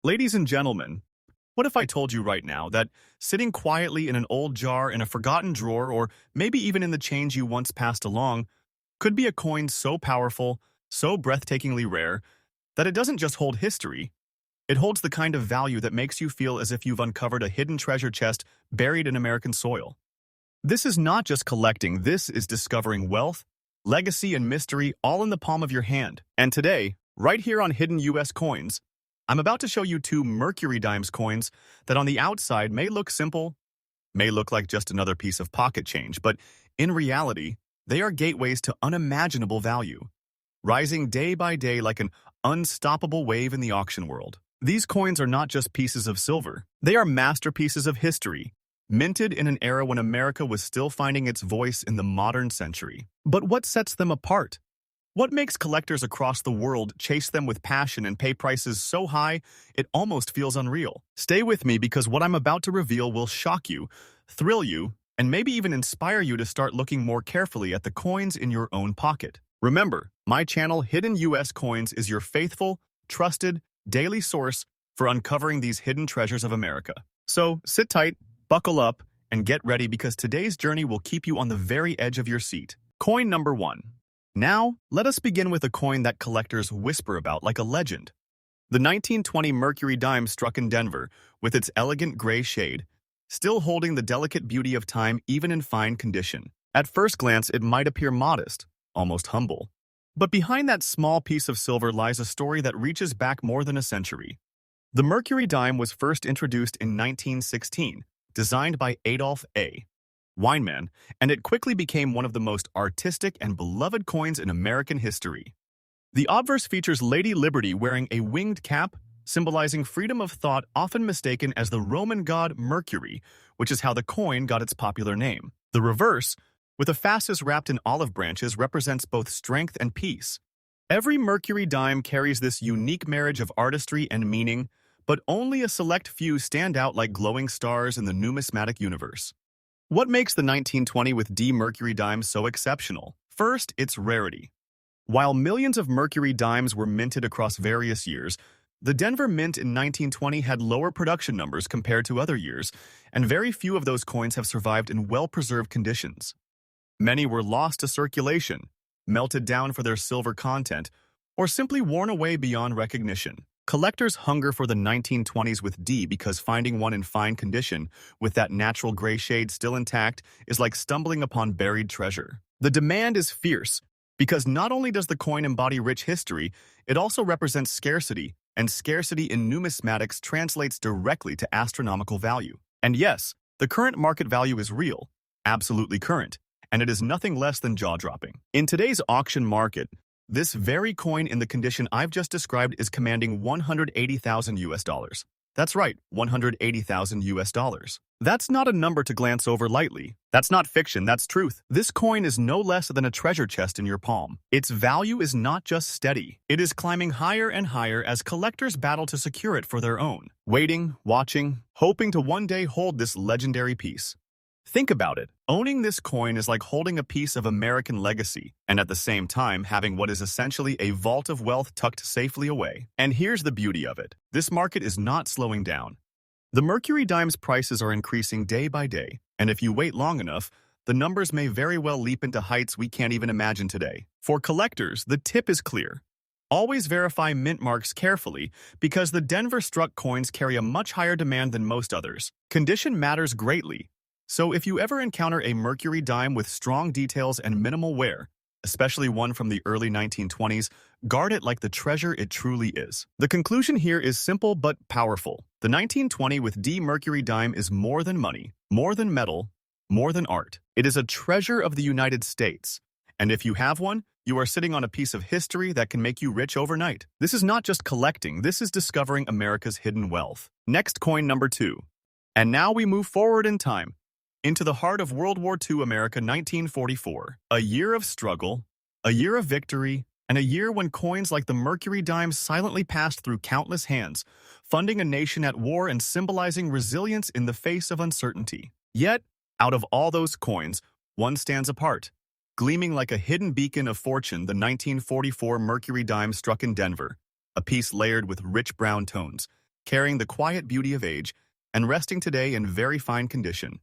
Ladies and gentlemen, what if I told you right now that sitting quietly in an old jar in a forgotten drawer or maybe even in the change you once passed along could be a coin so powerful, so breathtakingly rare, that it doesn't just hold history, it holds the kind of value that makes you feel as if you've uncovered a hidden treasure chest buried in American soil. This is not just collecting, this is discovering wealth, legacy, and mystery all in the palm of your hand. And today, right here on Hidden US Coins, I'm about to show you two Mercury Dimes coins that on the outside may look simple, may look like just another piece of pocket change, but in reality, they are gateways to unimaginable value, rising day by day like an unstoppable wave in the auction world. These coins are not just pieces of silver, they are masterpieces of history, minted in an era when America was still finding its voice in the modern century. But what sets them apart? What makes collectors across the world chase them with passion and pay prices so high it almost feels unreal? Stay with me because what I'm about to reveal will shock you, thrill you, and maybe even inspire you to start looking more carefully at the coins in your own pocket. Remember, my channel Hidden US Coins is your faithful, trusted, daily source for uncovering these hidden treasures of America. So sit tight, buckle up, and get ready because today's journey will keep you on the very edge of your seat. Coin number 1. Now, let us begin with a coin that collectors whisper about like a legend. The 1920 Mercury dime struck in Denver, with its elegant gray shade, still holding the delicate beauty of time even in fine condition. At first glance, it might appear modest, almost humble. But behind that small piece of silver lies a story that reaches back more than a century. The Mercury dime was first introduced in 1916, designed by Adolf A. Weinman, and it quickly became one of the most artistic and beloved coins in American history. The obverse features Lady Liberty wearing a winged cap, symbolizing freedom of thought, often mistaken as the Roman god Mercury, which is how the coin got its popular name. The reverse, with a fasces wrapped in olive branches, represents both strength and peace. Every Mercury dime carries this unique marriage of artistry and meaning, but only a select few stand out like glowing stars in the numismatic universe. What makes the 1920 with D Mercury dime so exceptional? First, its rarity. While millions of Mercury dimes were minted across various years, the Denver Mint in 1920 had lower production numbers compared to other years, and very few of those coins have survived in well-preserved conditions. Many were lost to circulation, melted down for their silver content, or simply worn away beyond recognition. Collectors hunger for the 1920s with D because finding one in fine condition, with that natural gray shade still intact, is like stumbling upon buried treasure. The demand is fierce, because not only does the coin embody rich history, it also represents scarcity, and scarcity in numismatics translates directly to astronomical value. And yes, the current market value is real, absolutely current, and it is nothing less than jaw-dropping. In today's auction market, this very coin in the condition I've just described is commanding 180,000 US dollars. That's right, 180,000 US dollars. That's not a number to glance over lightly. That's not fiction, that's truth. This coin is no less than a treasure chest in your palm. Its value is not just steady. It is climbing higher and higher as collectors battle to secure it for their own. Waiting, watching, hoping to one day hold this legendary piece. Think about it. Owning this coin is like holding a piece of American legacy, and at the same time having what is essentially a vault of wealth tucked safely away. And here's the beauty of it. This market is not slowing down. The Mercury dime's prices are increasing day by day, and if you wait long enough, the numbers may very well leap into heights we can't even imagine today. For collectors, the tip is clear. Always verify mint marks carefully because the Denver struck coins carry a much higher demand than most others. Condition matters greatly. So if you ever encounter a Mercury dime with strong details and minimal wear, especially one from the early 1920s, guard it like the treasure it truly is. The conclusion here is simple but powerful. The 1920 with D Mercury dime is more than money, more than metal, more than art. It is a treasure of the United States. And if you have one, you are sitting on a piece of history that can make you rich overnight. This is not just collecting, this is discovering America's hidden wealth. Next, coin number 2. And now we move forward in time, into the heart of World War II America, 1944. A year of struggle, a year of victory, and a year when coins like the Mercury dime silently passed through countless hands, funding a nation at war and symbolizing resilience in the face of uncertainty. Yet, out of all those coins, one stands apart. Gleaming like a hidden beacon of fortune, the 1944 Mercury dime struck in Denver, a piece layered with rich brown tones, carrying the quiet beauty of age and resting today in very fine condition.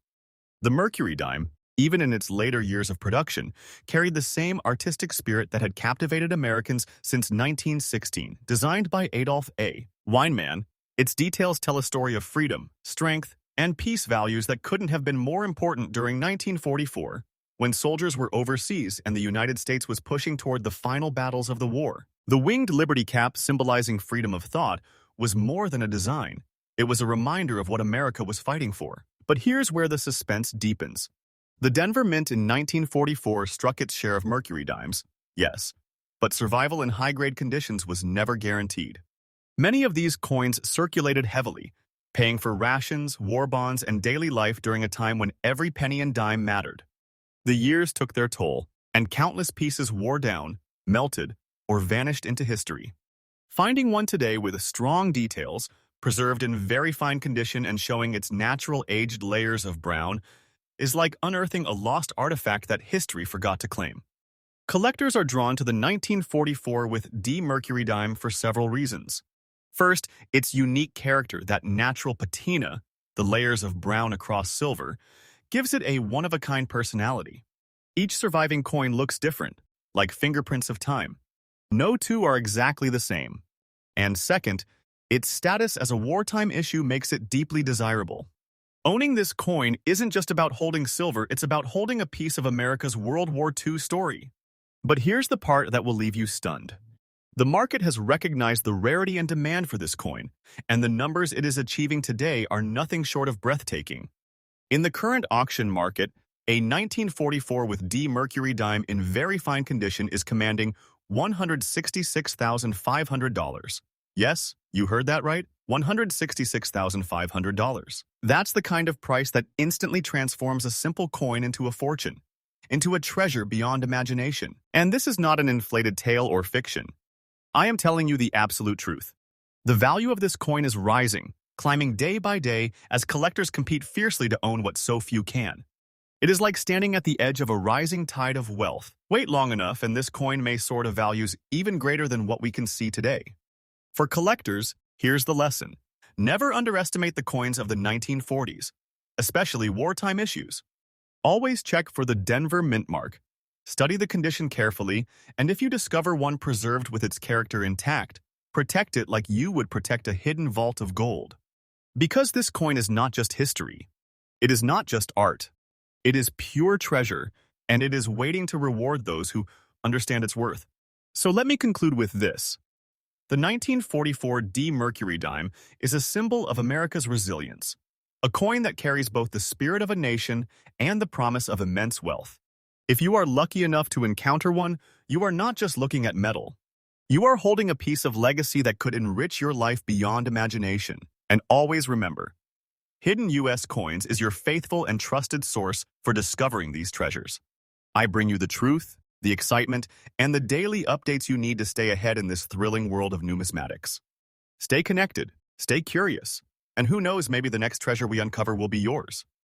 The Mercury dime, even in its later years of production, carried the same artistic spirit that had captivated Americans since 1916. Designed by Adolph A. Weinman, its details tell a story of freedom, strength, and peace values that couldn't have been more important during 1944, when soldiers were overseas and the United States was pushing toward the final battles of the war. The winged Liberty Cap, symbolizing freedom of thought, was more than a design. It was a reminder of what America was fighting for. But here's where the suspense deepens. The Denver Mint in 1944 struck its share of Mercury dimes, yes, but survival in high-grade conditions was never guaranteed. Many of these coins circulated heavily, paying for rations, war bonds, and daily life during a time when every penny and dime mattered. The years took their toll, and countless pieces wore down, melted, or vanished into history. Finding one today with strong details, preserved in very fine condition and showing its natural aged layers of brown, is like unearthing a lost artifact that history forgot to claim. Collectors are drawn to the 1944 with D Mercury dime for several reasons. First, its unique character, that natural patina, the layers of brown across silver, gives it a one-of-a-kind personality. Each surviving coin looks different, like fingerprints of time. No two are exactly the same. And second, its status as a wartime issue makes it deeply desirable. Owning this coin isn't just about holding silver, it's about holding a piece of America's World War II story. But here's the part that will leave you stunned. The market has recognized the rarity and demand for this coin, and the numbers it is achieving today are nothing short of breathtaking. In the current auction market, a 1944 with D Mercury dime in very fine condition is commanding $166,500. Yes, you heard that right, $166,500. That's the kind of price that instantly transforms a simple coin into a fortune, into a treasure beyond imagination. And this is not an inflated tale or fiction. I am telling you the absolute truth. The value of this coin is rising, climbing day by day as collectors compete fiercely to own what so few can. It is like standing at the edge of a rising tide of wealth. Wait long enough and this coin may soar to values even greater than what we can see today. For collectors, here's the lesson. Never underestimate the coins of the 1940s, especially wartime issues. Always check for the Denver Mint mark. Study the condition carefully, and if you discover one preserved with its character intact, protect it like you would protect a hidden vault of gold. Because this coin is not just history. It is not just art. It is pure treasure, and it is waiting to reward those who understand its worth. So let me conclude with this. The 1944 D Mercury dime is a symbol of America's resilience, a coin that carries both the spirit of a nation and the promise of immense wealth. If you are lucky enough to encounter one, you are not just looking at metal. You are holding a piece of legacy that could enrich your life beyond imagination. And always remember, Hidden U.S. Coins is your faithful and trusted source for discovering these treasures. I bring you the truth, the excitement, and the daily updates you need to stay ahead in this thrilling world of numismatics. Stay connected, stay curious, and who knows, maybe the next treasure we uncover will be yours.